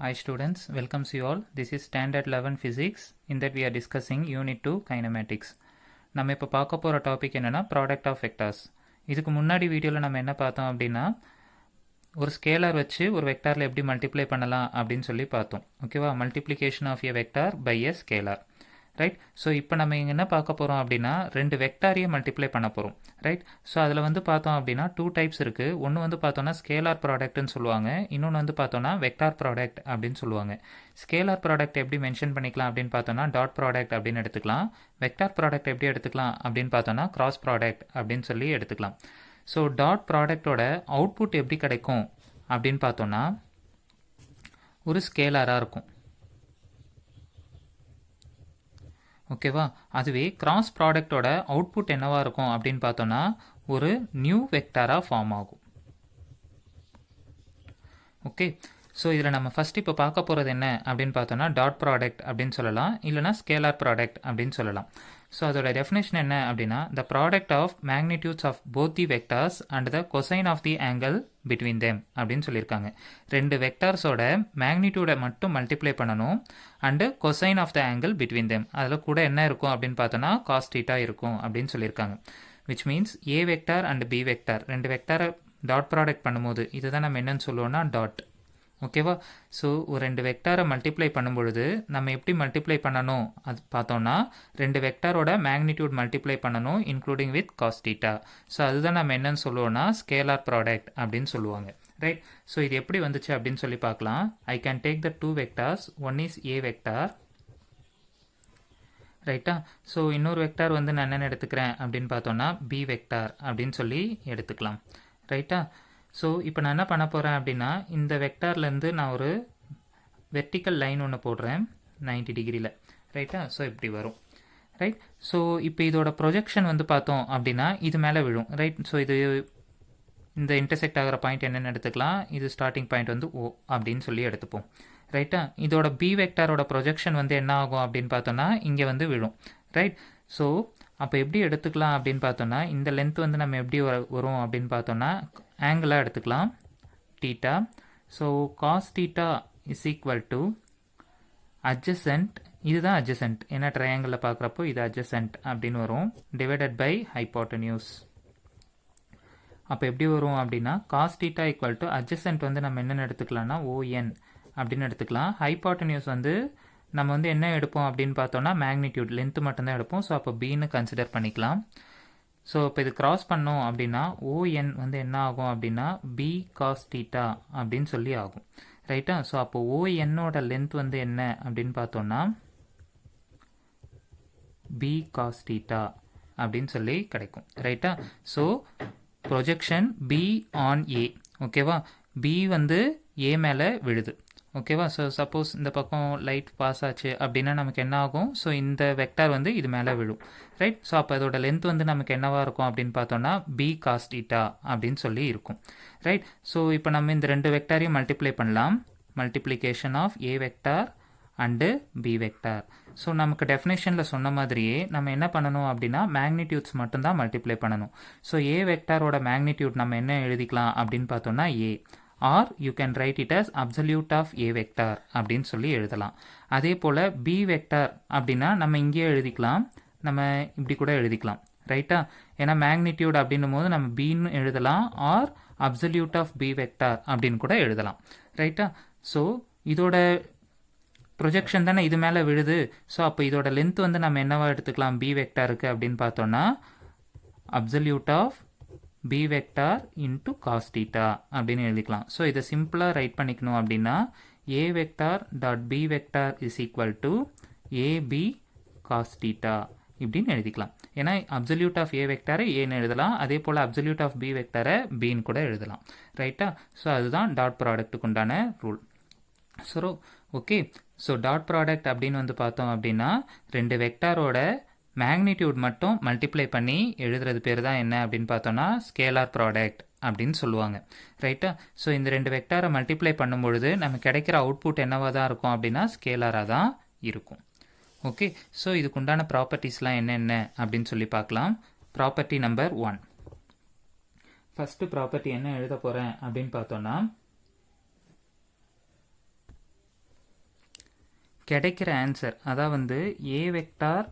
Hi students, welcomes you all. This is standard 11 physics. In that we are discussing unit 2 kinematics. நம்ம இப்போ பார்க்க போகிற topic என்னென்னா product of vectors. இதுக்கு முன்னாடி வீடியோவில் நம்ம என்ன பார்த்தோம் அப்படின்னா ஒரு ஸ்கேலர் வச்சு ஒரு வெக்டாரில் எப்படி மல்டிப்ளை பண்ணலாம் அப்படின்னு சொல்லி பார்த்தோம். ஓகேவா, multiplication of a vector by a scalar. Right. So இப்போ நம்ம இங்கே என்ன பார்க்க போகிறோம் அப்படின்னா ரெண்டு வெக்டாரியை மல்டிப்ளை பண்ண போகிறோம். ரைட். ஸோ அதில் வந்து பார்த்தோம் அப்படின்னா டூ டைப்ஸ் இருக்குது. ஒன்று வந்து பார்த்தோன்னா ஸ்கேலார் ப்ராடக்ட்னு சொல்லுவாங்க, இன்னொன்று வந்து பார்த்தோன்னா வெக்டார் ப்ராடக்ட் அப்படின்னு சொல்லுவாங்க. ஸ்கேலார் ப்ராடக்ட் எப்படி மென்ஷன் பண்ணிக்கலாம் அப்படின்னு பார்த்தோன்னா டாட் ப்ராடக்ட் அப்படின்னு எடுத்துக்கலாம். வெக்டார் ப்ராடக்ட் எப்படி எடுத்துக்கலாம் அப்படின்னு பார்த்தோன்னா கிராஸ் ப்ராடக்ட் அப்படின்னு சொல்லி எடுத்துக்கலாம். ஸோ டாட் ப்ராடக்டோட அவுட்புட் எப்படி கிடைக்கும் அப்படின்னு பார்த்தோன்னா ஒரு ஸ்கேலாராக இருக்கும். ஓகேவா, அதுவே கிராஸ் ப்ராடக்டோட அவுட்புட் என்னவா இருக்கும் அப்படின்னு பார்த்தோன்னா ஒரு நியூ வெக்டாராக ஃபார்ம் ஆகும். ஓகே, ஸோ இதில் நம்ம ஃபஸ்ட் இப்போ பார்க்க போகிறது என்ன அப்படின்னு பார்த்தோன்னா டாட் ப்ராடக்ட் அப்படின்னு சொல்லலாம், இல்லைனா ஸ்கேலார் ப்ராடக்ட் அப்படின்னு சொல்லலாம். ஸோ அதோட டெஃபினேஷன் என்ன அப்படின்னா the product of magnitudes of both the vectors and the cosine of the angle between them அப்படின்னு சொல்லியிருக்காங்க. ரெண்டு வெக்டார்ஸோட மேக்னிடியூடை மட்டும் மல்டிப்ளை பண்ணணும் and cosine of the angle between them, அதில் கூட என்ன இருக்கும் அப்படின்னு பார்த்தோன்னா காஸ் தீட்டா இருக்கும் அப்படின்னு சொல்லியிருக்காங்க. Which means A vector and B vector ரெண்டு வெக்டாரை டாட் ப்ராடக்ட் பண்ணும்போது இதுதான் நம்ம என்னன்னு சொல்லுவோம்னா டாட். ஓகேவா, ஸோ ஒரு ரெண்டு வெக்டாரை மல்டிப்ளை பண்ணும்பொழுது நம்ம எப்படி மல்டிப்ளை பண்ணணும் அது பார்த்தோம்னா ரெண்டு வெக்டாரோட மேக்னிடியூட் மல்டிப்ளை பண்ணணும் including with cos theta. So அதுதான் நம்ம என்னன்னு சொல்லுவோம்னா ஸ்கேலார் ப்ராடக்ட் அப்படின்னு சொல்லுவாங்க. ரைட். ஸோ இது எப்படி வந்துச்சு அப்படின்னு சொல்லி பார்க்கலாம். I can take the two vectors, one is A vector. ரைட்டா. ஸோ இன்னொரு வெக்டார் வந்து நான் என்னென்னு எடுத்துக்கிறேன் அப்படின்னு பார்த்தோன்னா பி வெக்டார் அப்படின்னு சொல்லி எடுத்துக்கலாம். ரைட்டா. ஸோ இப்போ நான் என்ன பண்ண போகிறேன் அப்படின்னா இந்த வெக்டார்லேருந்து நான் ஒரு வெர்டிக்கல் லைன் ஒன்று போடுறேன் 90 டிகிரியில். ரைட்டா. ஸோ இப்படி வரும். ரைட். ஸோ இப்போ இதோட ப்ரொஜெக்ஷன் வந்து பார்த்தோம் அப்படின்னா இது மேலே விழும். ரைட். ஸோ இது இந்த இன்டர்செக்ட் ஆகிற பாயிண்ட் என்னென்னு எடுத்துக்கலாம், இது ஸ்டார்டிங் பாயிண்ட் வந்து ஓ அப்படின்னு சொல்லி எடுத்துப்போம். ரைட்டா. இதோட பி வெக்டாரோட ப்ரொஜெக்ஷன் வந்து என்ன ஆகும் அப்படின்னு பார்த்தோன்னா இங்கே வந்து விழும். ரைட். ஸோ அப்போ எப்படி எடுத்துக்கலாம் அப்படின்னு பார்த்தோன்னா இந்த லென்த் வந்து நம்ம எப்படி வரும் அப்படின்னு பார்த்தோன்னா ஆங்கிளாக எடுத்துக்கலாம் theta. So cos theta is equal to adjacent, இதுதான் அட்ஜசன்ட், ஏன்னா ட்ரையாங்கிளில் பார்க்குறப்போ இது அட்ஜசன்ட் அப்படின்னு வரும், டிவைடட் பை ஹைப்போட்டனியூஸ். அப்போ எப்படி வரும் அப்படின்னா cos theta equal to adjacent வந்து நம்ம என்னென்னு எடுத்துக்கலாம்னா ஓஎன் அப்படின்னு எடுத்துக்கலாம். ஹைப்போட்டனியூஸ் வந்து நம்ம வந்து என்ன எடுப்போம் அப்படின்னு பார்த்தோன்னா மேக்னிடியூட் லென்த்து மட்டும்தான் எடுப்போம். ஸோ அப்போ பின்னு கன்சிடர் பண்ணிக்கலாம். ஸோ இப்போ இது கிராஸ் பண்ணோம் அப்படின்னா ஓஎன் வந்து என்ன ஆகும் அப்படின்னா பி காஸ் தீட்டா அப்படின்னு சொல்லி ஆகும். ரைட்டா. ஸோ அப்போ ஓஎன்னோட லென்த் வந்து என்ன அப்படின்னு பார்த்தோன்னா பி காஸ் தீட்டா அப்படின்னு சொல்லி கிடைக்கும். ரைட்டா. So projection be on a. ஓகேவா, பி வந்து ஏ மேலே விழுது. ஓகேவா. ஸோ சப்போஸ் இந்த பக்கம் லைட் பாஸ் ஆச்சு அப்படின்னா நமக்கு என்ன ஆகும், ஸோ இந்த வெக்டார் வந்து இது மேலே விழும். ரைட். ஸோ அப்போ அதோட லென்த் வந்து நமக்கு என்னவா இருக்கும் அப்படின்னு பார்த்தோன்னா பி காஸ் தீட்டா அப்படின்னு சொல்லி இருக்கும். ரைட். ஸோ இப்போ நம்ம இந்த ரெண்டு வெக்டாரையும் மல்டிப்ளை பண்ணலாம். Multiplication of A vector and B vector. So நமக்கு டெஃபினேஷனில் சொன்ன மாதிரியே நம்ம என்ன பண்ணணும் அப்படின்னா மேக்னிடியூட்ஸ் மட்டும்தான் மல்டிப்ளை பண்ணணும். ஸோ ஏ வெக்டாரோட மேக்னிடியூட் நம்ம என்ன எழுதிக்கலாம் அப்படின்னு பார்த்தோன்னா A, or you can write it as absolute of A vector அப்படின்னு சொல்லி எழுதலாம். அதே போல் பி வெக்டார் அப்படின்னா நம்ம இங்கேயே எழுதிக்கலாம், நம்ம இப்படி கூட எழுதிக்கலாம். ரைட்டா. ஏன்னா மேக்னிடியூட் அப்படின்னும் போது நம்ம பின்னு எழுதலாம், or absolute of B vector அப்படின்னு கூட எழுதலாம். ரைட்டா. ஸோ இதோட ப்ரொஜெக்ஷன் தானே இது மேலே விழுது. ஸோ அப்போ இதோட லென்த் வந்து நம்ம என்னவா எடுத்துக்கலாம் பி வெக்டாருக்கு அப்படின்னு பார்த்தோன்னா absolute of B vector into cos theta அப்படின்னு எழுதிக்கலாம். ஸோ இதை சிம்பிளாக ரைட் பண்ணிக்கணும் அப்படின்னா A vector dot B vector is equal to AB cos theta இப்படின்னு எழுதிக்கலாம். ஏன்னா அப்சல்யூட் ஆஃப் ஏ வெக்டாரை ஏன்னு எழுதலாம், அதே போல் அப்சல்யூட் ஆஃப் பி வெக்டாரை பின்னு கூட எழுதலாம். ரைட்டா. ஸோ அதுதான் டாட் ப்ராடக்ட்டுக்கு உண்டான rule. So okay. So dot product அப்படின்னு வந்து பார்த்தோம் அப்படின்னா ரெண்டு வெக்டாரோட மேக்னிடியூட் மட்டும் மல்டிப்ளை பண்ணி எழுதுறது பேர் தான் என்ன அப்படின்னு பார்த்தோன்னா ஸ்கேலார் ப்ராடக்ட் அப்படின்னு சொல்லுவாங்க. ரைட்டா. ஸோ இந்த ரெண்டு வெக்டாரை மல்டிப்ளை பண்ணும்பொழுது நமக்கு கிடைக்கிற அவுட்புட் என்னவாக தான் இருக்கும் அப்படின்னா ஸ்கேலாராக தான் இருக்கும். ஓகே. ஸோ இதுக்கு உண்டான ப்ராப்பர்ட்டிஸ்லாம் என்னென்ன அப்படின்னு சொல்லி பார்க்கலாம். Property number 1. ஃபஸ்ட்டு ப்ராப்பர்ட்டி என்ன எழுத போகிறேன் அப்படின்னு பார்த்தோன்னா கிடைக்கிற ஆன்சர் அதான் வந்து A vector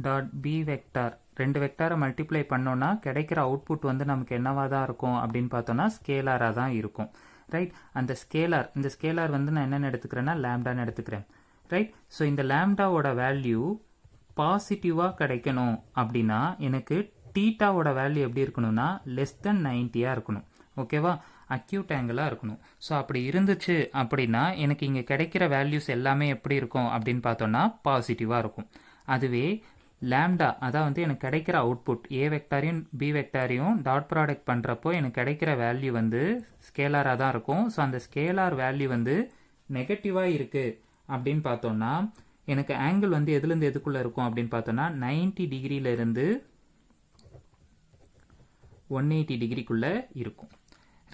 dot B vector ரெண்டு வெக்டாரை மல்டிப்ளை பண்ணோன்னா கிடைக்கிற அவுட்புட் வந்து நமக்கு என்னவா தான் இருக்கும் அப்படின்னு பார்த்தோன்னா ஸ்கேலாராக தான் இருக்கும். ரைட், அந்த ஸ்கேலார், இந்த ஸ்கேலார் வந்து நான் என்னென்னு எடுத்துக்கிறேன்னா லேம்டான்னு எடுத்துக்கிறேன். ரைட், ஸோ இந்த லேம்டாவோட வேல்யூ பாசிட்டிவாக கிடைக்கணும் அப்படின்னா எனக்கு டீட்டாவோட வேல்யூ எப்படி இருக்கணும்னா லெஸ் தென் 90 இருக்கணும். ஓகேவா, அக்யூட் ஆங்கிளாக இருக்கணும். ஸோ அப்படி இருந்துச்சு அப்படின்னா எனக்கு இங்கே கிடைக்கிற வேல்யூஸ் எல்லாமே எப்படி இருக்கும் அப்படின்னு பார்த்தோன்னா பாசிட்டிவாக இருக்கும். அதுவே லேம்டா அதான் வந்து எனக்கு கிடைக்கிற அவுட்புட் ஏ வெக்டாரையும் பி வெக்டாரையும் டாட் ப்ராடக்ட் பண்ணுறப்போ எனக்கு கிடைக்கிற வேல்யூ வந்து ஸ்கேலாராக தான் இருக்கும். ஸோ அந்த ஸ்கேலார் வேல்யூ வந்து நெகட்டிவாக இருக்குது அப்படின்னு பார்த்தோன்னா எனக்கு ஆங்கிள் வந்து எதுலேருந்து எதுக்குள்ளே இருக்கும் அப்படின்னு பார்த்தோன்னா 90 டிகிரியிலேருந்து 180 டிகிரிக்குள்ளே இருக்கும்.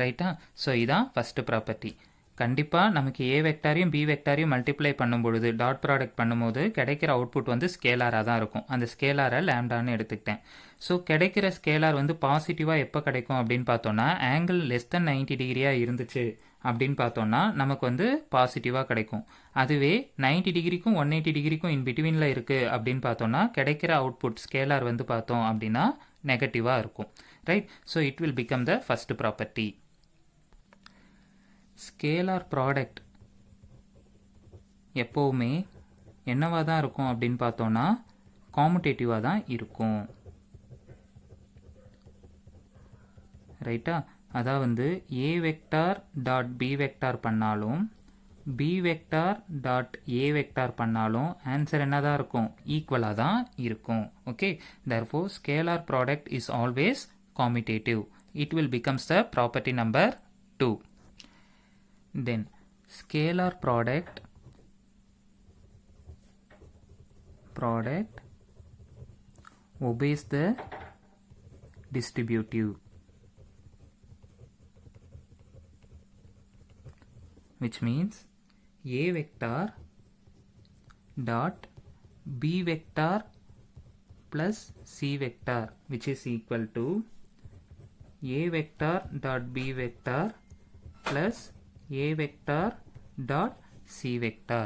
ரைட்டா, ஸோ இதான் ஃபஸ்ட்டு ப்ராப்பர்ட்டி. கண்டிப்பாக நமக்கு ஏ வெக்டாரையும் பி வெக்டாரையும் மல்டிப்ளை பண்ணும்பொழுது டாட் ப்ராடக்ட் பண்ணும்போது கிடைக்கிற அவுட்புட் வந்து ஸ்கேலாராக தான் இருக்கும். அந்த ஸ்கேலாரை லேம்டான்னு எடுத்துக்கிட்டேன். ஸோ கிடைக்கிற ஸ்கேலார் வந்து பாசிட்டிவாக எப்போ கிடைக்கும் அப்படின்னு பார்த்தோன்னா ஆங்கிள் லெஸ் தென் 90 டிகிரியாக இருந்துச்சு அப்படின்னு பார்த்தோன்னா நமக்கு வந்து பாசிட்டிவாக கிடைக்கும். அதுவே 90 டிகிரிக்கும் 180 டிகிரிக்கும் இன் பிட்வீனில் இருக்குது அப்படின்னு பார்த்தோன்னா கிடைக்கிற அவுட்புட் ஸ்கேலார் வந்து பார்த்தோம் அப்படின்னா நெகட்டிவாக இருக்கும். Right, so it will become the first property. Scalar product எப்போவுமே என்னவா தான் இருக்கும் அப்படின்னு பார்த்தோன்னா காமுடேட்டிவாக தான் இருக்கும். ரைட்டா, அதாவது வந்து A vector dot B vector பண்ணாலும் B vector dot A vector பண்ணாலும் ஆன்சர் என்ன தான் இருக்கும், ஈக்குவலாக தான் இருக்கும். Okay, therefore scalar product is always commutative. It will becomes the property number 2. Then scalar product obeys the distributive, which means a vector dot b vector plus c vector, which is equal to a vector dot b vector plus a vector dot c vector.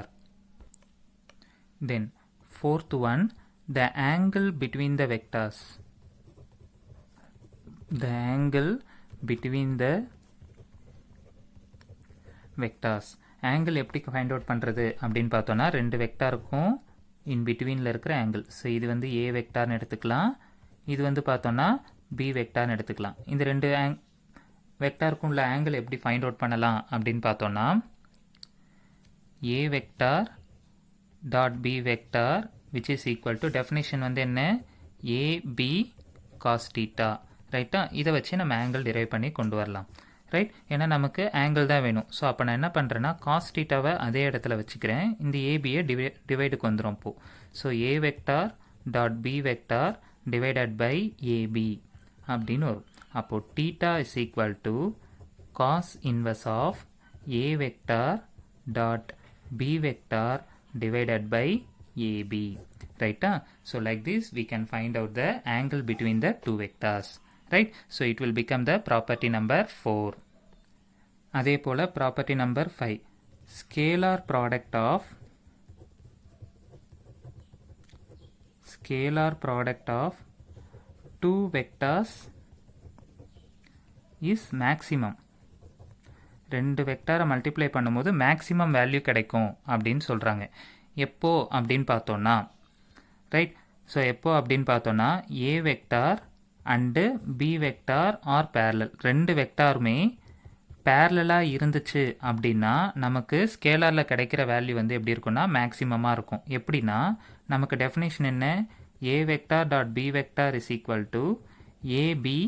Then fourth one, the angle between the vectors. The angle between the vectors. Angle எப்படி find out பண்ணுறது அப்படின்னு பார்த்தோன்னா ரெண்டு வெக்டாருக்கும் இன் பிட்வீனில் இருக்கிற angle. So இது வந்து ஏ வெக்டார்னு எடுத்துக்கலாம், இது வந்து பார்த்தோன்னா பி வெக்டார்னு எடுத்துக்கலாம். இந்த ரெண்டு வெக்டாருக்கும் உள்ள ஆங்கிள் எப்படி ஃபைண்ட் அவுட் பண்ணலாம் அப்படின்னு பார்த்தோன்னா A vector dot B vector which is equal to definition வந்து என்ன, ஏபி காஸ் டீட்டா. ரைட்டா, இதை வச்சு நம்ம ஆங்கிள் டிரைவ் பண்ணி கொண்டு வரலாம். ரைட், ஏன்னா நமக்கு ஆங்கிள் தான் வேணும். ஸோ அப்போ நான் என்ன பண்ணுறேன்னா காஸ் டீட்டாவை அதே இடத்துல வச்சுக்கிறேன், இந்த ஏபியை டிவைடுக்கு வந்துடும் இப்போது. So A vector dot B vector divided by AB அப்படின்னு வரும். அப்போது theta is equal to cos inverse of A vector dot B vector divided by AB. Right? So like this we can find out the angle between the two vectors. Right? So it will become the property number 4. அதே போல property number 5. Scalar product of two vectors is maximum. ரெண்டு வெக்டாரை multiply பண்ணும்போது maximum value கிடைக்கும் அப்படின்னு சொல்கிறாங்க. எப்போ அப்படின்னு பார்த்தோன்னா ரைட், ஸோ எப்போ அப்படின்னு பார்த்தோன்னா A vector and B vector are parallel, ரெண்டு வெக்டாருமே பேரலாக இருந்துச்சு அப்படின்னா நமக்கு ஸ்கேலாரில் கிடைக்கிற வேல்யூ வந்து எப்படி இருக்குன்னா மேக்ஸிமமாக இருக்கும். எப்படின்னா நமக்கு டெஃபினேஷன் என்ன, A vector dot B vector is equal to AB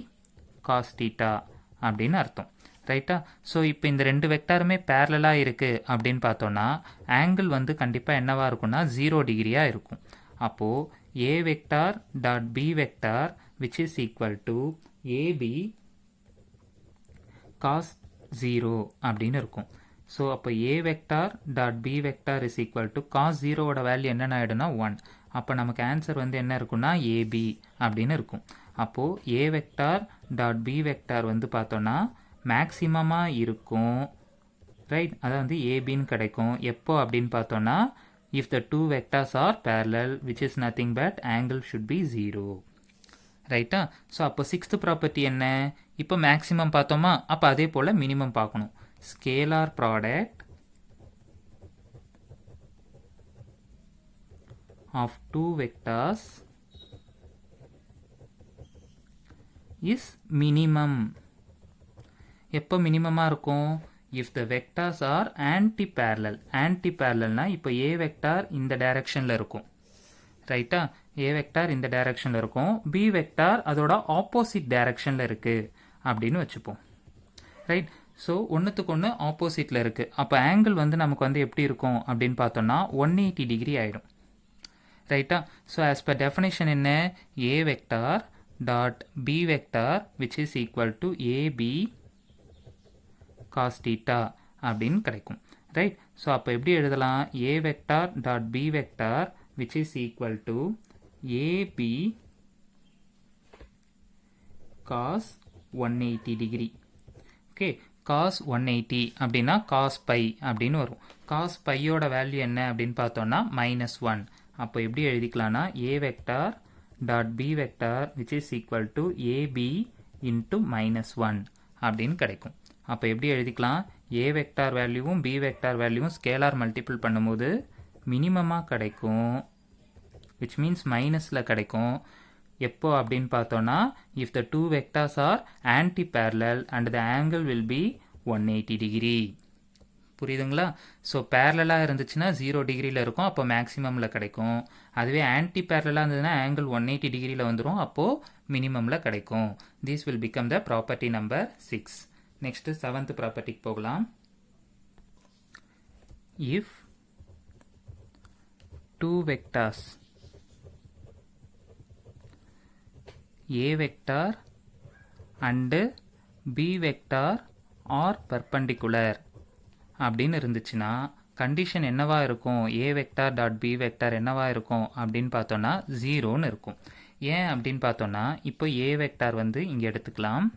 cos theta அப்படின்னு அர்த்தம். ரைட்டா, ஸோ இப்போ இந்த ரெண்டு வெக்டாருமே பேரலாக இருக்குது அப்படின்னு பார்த்தோன்னா ஆங்கிள் வந்து கண்டிப்பாக என்னவாக இருக்கும்னா 0 டிகிரியாக இருக்கும். அப்போது A vector dot B vector which is equal to AB cos 0 அப்படின்னு இருக்கும். ஸோ அப்போ A vector dot B vector is equal to cos 0வோட வேல்யூ என்னென்ன ஆகிடும்னா 1. அப்போ நமக்கு ஆன்சர் வந்து என்ன இருக்குன்னா ஏபி அப்படின்னு இருக்கும். அப்போது A vector dot B vector வந்து பார்த்தோன்னா மேக்ஸிமமாக இருக்கும். ரைட், அதான் வந்து ஏபின்னு கிடைக்கும். எப்போ அப்படின்னு பார்த்தோன்னா if the two vectors are parallel, which is nothing but angle should be 0. ரைட்டா? ஸோ அப்போ சிக்ஸ்த் ப்ராப்பர்ட்டி என்ன? இப்போ மேக்ஸிமம் பார்த்தோமா, அப்போ அதே போல் மினிமம் பார்க்கணும். Scalar product of two vectors is minimum. எப்போ மினிமமாக இருக்கும்? if the vectors are anti-parallel. anti-parallelனா இப்போ a வெக்டார் இந்த டைரக்ஷனில் இருக்கும், ரைட்டா? a வெக்டார் இந்த டைரக்ஷனில் இருக்கும், b வெக்டார் அதோட ஆப்போசிட் டைரக்ஷனில் இருக்குது அப்படின்னு வச்சுப்போம், ரைட்? ஸோ ஒன்றுத்துக்கு ஒன்று ஆப்போசிட்டில் இருக்குது. அப்போ ஆங்கிள் வந்து நமக்கு வந்து எப்படி இருக்கும் அப்படின்னு பார்த்தோன்னா 180 டிகிரி ஆகிடும், ரைட்டா? ஸோ ஆஸ் பர் டெஃபினேஷன் என்ன? a vector dot b vector which is equal to ab cos theta அப்படின்னு கிடைக்கும், ரைட்? ஸோ அப்போ எப்படி எழுதலாம்? a vector dot b vector which is equal to ab cos 180 degree. Okay, cos 180 அப்படின்னா cos pi அப்படின்னு வரும். cos பையோட value என்ன அப்படின்னு பார்த்தோன்னா -1. அப்போ எப்படி எழுதிக்கலாம்னா a vector dot b vector which is equal to ab into -1 அப்படின்னு கிடைக்கும். அப்போ எப்படி எழுதிக்கலாம்? a வெக்டார் வேல்யூவும் b வெக்டார் வேல்யூவும் ஸ்கேலார் மல்டிபிள் பண்ணும்போது மினிமமாக கிடைக்கும், விச் மீன்ஸ் மைனஸில் கிடைக்கும். எப்போ அப்படின்னு பார்த்தோன்னா if the two vectors are anti parallel and the angle will be 180 degree. புரியுதுங்களா? ஸோ பேரலாக இருந்துச்சுன்னா 0 டிகிரியில் இருக்கும், அப்போ மேக்ஸிமமில் கிடைக்கும். அதுவே ஆன்டி பேரலாக இருந்ததுன்னா ஆங்கிள் 180 டிகிரியில் வந்துடும், அப்போது மினிமமில் கிடைக்கும். This will become the property number 6. Next 7th ப்ராப்பர்ட்டிக்கு போகலாம். If two vectors a vector and b vector are perpendicular அப்படின்னு இருந்துச்சுன்னா கண்டிஷன் என்னவா இருக்கும்? a vector dot b vector என்னவா இருக்கும் அப்படின்னு பார்த்தோன்னா 0ன்னு இருக்கும். ஏன் அப்படின்னு பார்த்தோன்னா இப்போ a வெக்டார் வந்து இங்கே எடுத்துக்கலாம்,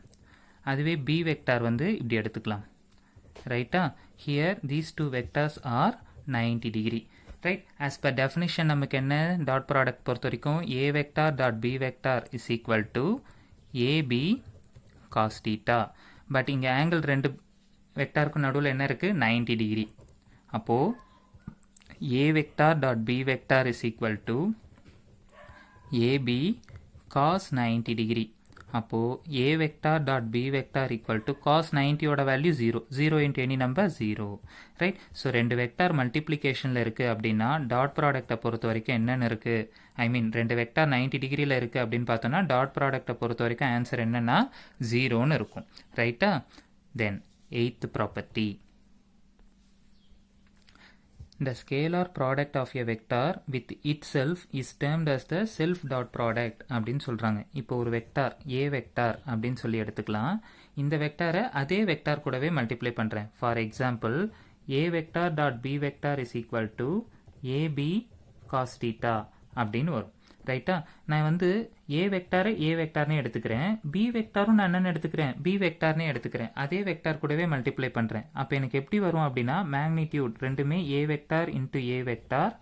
அதுவே b வெக்டார் வந்து இப்படி எடுத்துக்கலாம், ரைட்டா? Here these two vectors are 90 degree, right? As per definition நமக்கு என்ன? டாட் ப்ராடக்ட் பொறுத்த வரைக்கும் a vector dot b vector is equal to ab cos theta. But இங்கே ஆங்கிள் ரெண்டு வெக்டாருக்கும் நடுவில் என்ன இருக்குது? 90 டிகிரி. அப்போது a vector dot b vector is equal to ab cos 90 degree. அப்போது a vector dot b vector equal to cos 90யோட value 0. 0 into any number 0, right? So ரெண்டு வெக்டார் மல்டிப்ளிகேஷனில் இருக்குது அப்படின்னா டாட் ப்ராடக்டை பொறுத்த வரைக்கும் என்னென்னு இருக்குது? ஐ மீன் ரெண்டு வெக்டார் 90 டிகிரியில் இருக்குது அப்படின்னு பார்த்தோன்னா டாட் ப்ராடக்டை பொறுத்த வரைக்கும் ஆன்சர் என்னென்னா 0ன்னு இருக்கும், ரைட்டா? தென் 8th property. The scalar product of a vector with itself is termed as the self dot product அப்படின்னு சொல்கிறாங்க. இப்போ ஒரு வெக்டார் a வெக்டார் அப்படின்னு சொல்லி எடுத்துக்கலாம். இந்த வெக்டாரை அதே வெக்டார் கூடவே மல்டிப்ளை பண்ணுறேன். For example a vector dot b vector is equal to ab cos theta அப்படின்னு வரும், ரைட்டா? நான் வந்து a வெக்டாரை a வெக்டார்னே எடுத்துக்கிறேன், b வெக்டாரும் நான் என்னென்னு எடுத்துக்கிறேன்? b வெக்டார்னே எடுத்துக்கிறேன். அதே வெக்டார் கூடவே மல்டிப்ளை பண்ணுறேன். அப்போ எனக்கு எப்படி வரும் அப்படின்னா மேக்னிடியூட் ரெண்டுமே a vector into a vector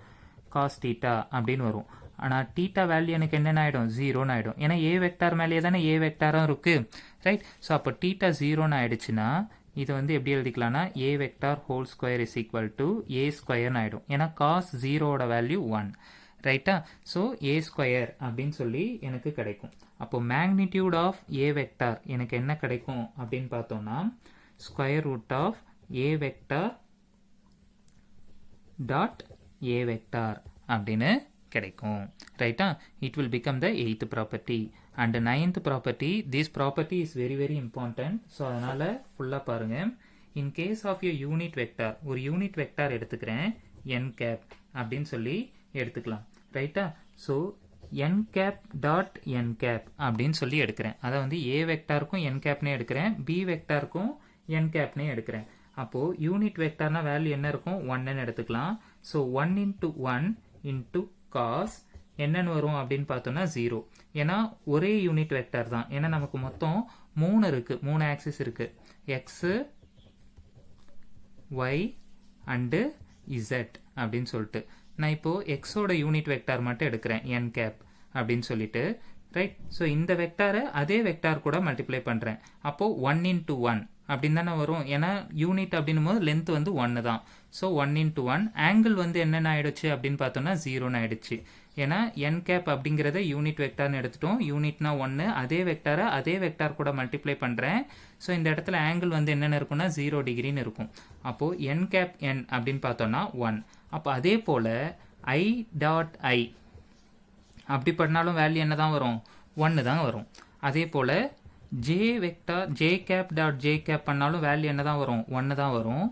cos theta அப்படின்னு வரும். ஆனால் தீட்டா வேல்யூ எனக்கு என்னென்ன ஆகிடும்? 0ன்னு ஆகிடும். ஏன்னா a வெக்டார் மேலேயே தானே a வெக்டாரும் இருக்குது, ரைட்? ஸோ அப்போ தீட்டா 0ன்னு ஆகிடுச்சுன்னா இது வந்து எப்படி எழுதிக்கலாம்னா a vector whole square is equal to a ஸ்கொயர்னு ஆகிடும். ஏன்னா cos 0வோட வேல்யூ 1, ரைட்டா? ஸோ a ஸ்கொயர் அப்படின்னு சொல்லி எனக்கு கிடைக்கும். அப்போ மேக்னிடியூட் ஆஃப் a வெக்டார் எனக்கு என்ன கிடைக்கும் அப்படின்னு பார்த்தோம்னா square root of a vector dot a vector அப்படின்னு கிடைக்கும், ரைட்டா? It will become the 8th property. And 9th property, this property is very very important. So அதனால் ஃபுல்லாக பாருங்கள். In case of a unit vector, ஒரு யூனிட் வெக்டார் எடுத்துக்கிறேன் n cap அப்படின்னு சொல்லி எடுத்துக்கலாம், ரைட்டா? So n cap dot n cap அப்படின்னு சொல்லி எடுக்கிறேன். அதை வந்து a வெக்டாருக்கும் n கேப்னே எடுக்கிறேன், b வெக்டாருக்கும் n கேப்னே எடுக்கிறேன். அப்போது யூனிட் வெக்டார்னா வேல்யூ என்ன இருக்கும்? 1ன்னு எடுத்துக்கலாம். ஸோ 1 இன்ட்டு 1 இன்ட்டு காஸ் என்னன்னு வரும் அப்படின்னு பார்த்தோம்னா 0. ஏன்னா ஒரே யூனிட் வெக்டார் தான். ஏன்னா நமக்கு மொத்தம் 3 இருக்குது, 3 ஆக்சிஸ் இருக்குது, எக்ஸு ஒய் அண்டு இசட் அப்படின்னு சொல்லிட்டு நான் இப்போது எக்ஸோட யூனிட் வெக்டார் மட்டும் எடுக்கிறேன் என் கேப் அப்படின்னு சொல்லிட்டு ரைட். ஸோ இந்த வெக்டாரை அதே வெக்டார் கூட மல்டிப்ளை பண்ணுறேன். அப்போது 1 into 1 அப்படின்னு தானே வரும். ஏன்னா யூனிட் அப்படின்னும் போது லென்த் வந்து 1 தான். ஸோ 1 into 1 ஆங்கிள் வந்து என்னென்ன ஆயிடுச்சு அப்படின்னு பார்த்தோம்னா 0ன்னு ஆயிடுச்சு. ஏன்னா என் கேப் அப்படிங்கிறத யூனிட் வெக்டார்னு எடுத்துட்டோம். யூனிட்னா 1, அதே வெக்டாரை அதே வெக்டார் கூட மல்டிப்ளை பண்ணுறேன். ஸோ இந்த இடத்துல ஆங்கிள் வந்து என்னென்ன இருக்குன்னா 0 டிகிரின்னு இருக்கும். அப்போது என் கேப் என் அப்படின்னு பார்த்தோம்னா 1. அப்போ அதே போல் ஐ டாட் ஐ அப்படி பண்ணாலும் வேல்யூ என்ன தான் வரும்? 1 தான் வரும். அதே போல் J vector J cap dot J cap பண்ணாலும் வேல்யூ என்ன தான் வரும்? 1 தான் வரும்.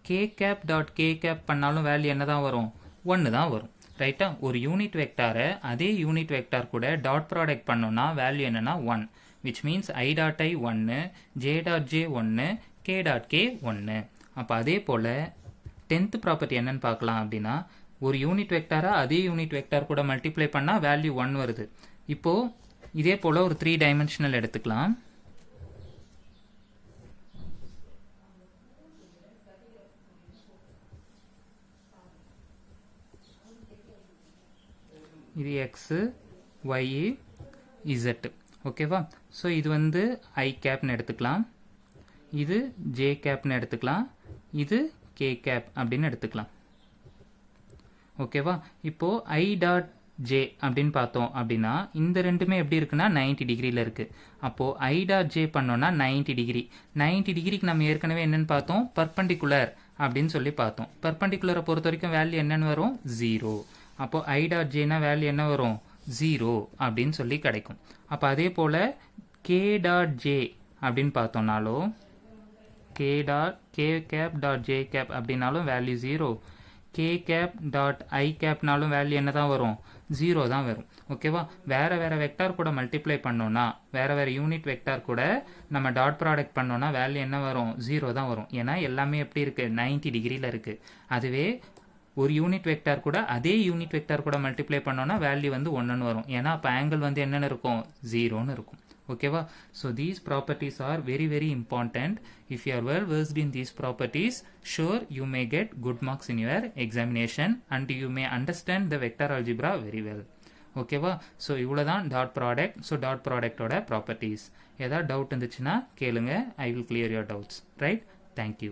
K cap dot K cap பண்ணாலும் வேல்யூ என்ன தான் வரும்? 1 தான் வரும். ரைட்டா? ஒரு யூனிட் வெக்டாரை அதே யூனிட் வெக்டார் கூட டாட் ப்ராடக்ட் பண்ணோம்னா வேல்யூ என்னன்னா 1, which means I dot I 1, J dot J 1, K dot K 1. அப்போ அதே போல் 10th ப்ராப்பர்ட்டி என்னன்னு பார்க்கலாம் அப்படின்னா, ஒரு யூனிட் வெக்டாரை அதே யூனிட் வெக்டார் கூட மல்டிப்ளை பண்ணால் வேல்யூ 1 வருது. இப்போது இதே போல் ஒரு 3 டைமென்ஷனல் எடுத்துக்கலாம். இது எக்ஸு ஒய் இசட். ஓகேவா? ஸோ இது வந்து ஐ கேப்னு எடுத்துக்கலாம், இது ஜே கேப்னு எடுத்துக்கலாம், இது கே கேப் அப்படின்னு எடுத்துக்கலாம். ஓகேவா? இப்போது ஐ டாட் ஜே அப்படின்னு பார்த்தோம் அப்படின்னா இந்த ரெண்டுமே எப்படி இருக்குன்னா 90 டிகிரியில் இருக்குது. அப்போது ஐ டாட் ஜே பண்ணோன்னா 90 டிகிரி. 90 டிகிரிக்கு நம்ம ஏற்கனவே என்னென்னு பார்த்தோம்? பர்பண்டிகுலர் அப்படின்னு சொல்லி பார்த்தோம். பர்பண்டிகுலரை பொறுத்த வரைக்கும் வேல்யூ என்னென்னு வரும்? 0. அப்போது ஐ டாட் ஜேனா வேல்யூ என்ன வரும்? 0 அப்படின்னு சொல்லி கிடைக்கும். அப்போ அதே போல் கே டாட் ஜே அப்படின்னு பார்த்தோம்னாலும் K cap dot J cap அப்படின்னாலும் value 0. K cap dot I கேப்னாலும் வேல்யூ என்ன தான் வரும்? 0 தான் வரும். ஓகேவா? வேறு வேறு வெக்டார் கூட மல்டிப்ளை பண்ணோன்னா, வேறு வேறு யூனிட் வெக்டார் கூட நம்ம டாட் ப்ராடக்ட் பண்ணோன்னா வேல்யூ என்ன வரும்? 0 தான் வரும். ஏன்னா எல்லாமே எப்படி இருக்குது? 90 டிகிரியில் இருக்குது. அதுவே ஒரு யூனிட் வெக்டார் கூட அதே யூனிட் வெக்டார் கூட மல்டிப்ளை பண்ணோன்னா வேல்யூ வந்து 1ன்னு வரும். ஏன்னா அப்போ ஆங்கிள் வந்து என்னென்னு இருக்கும்? 0ன்னு இருக்கும். ஓகேவா? So these properties are very very important. If you are well versed in these properties, sure you may get good marks in your examination and you may understand the vector algebra very well. ஓகேவா? So இவ்வளோ தான் dot product. So dot ப்ராடக்டோட properties. ஏதாவது doubt இருந்துச்சுன்னா கேளுங்க. I will clear your doubts. Right? Thank you.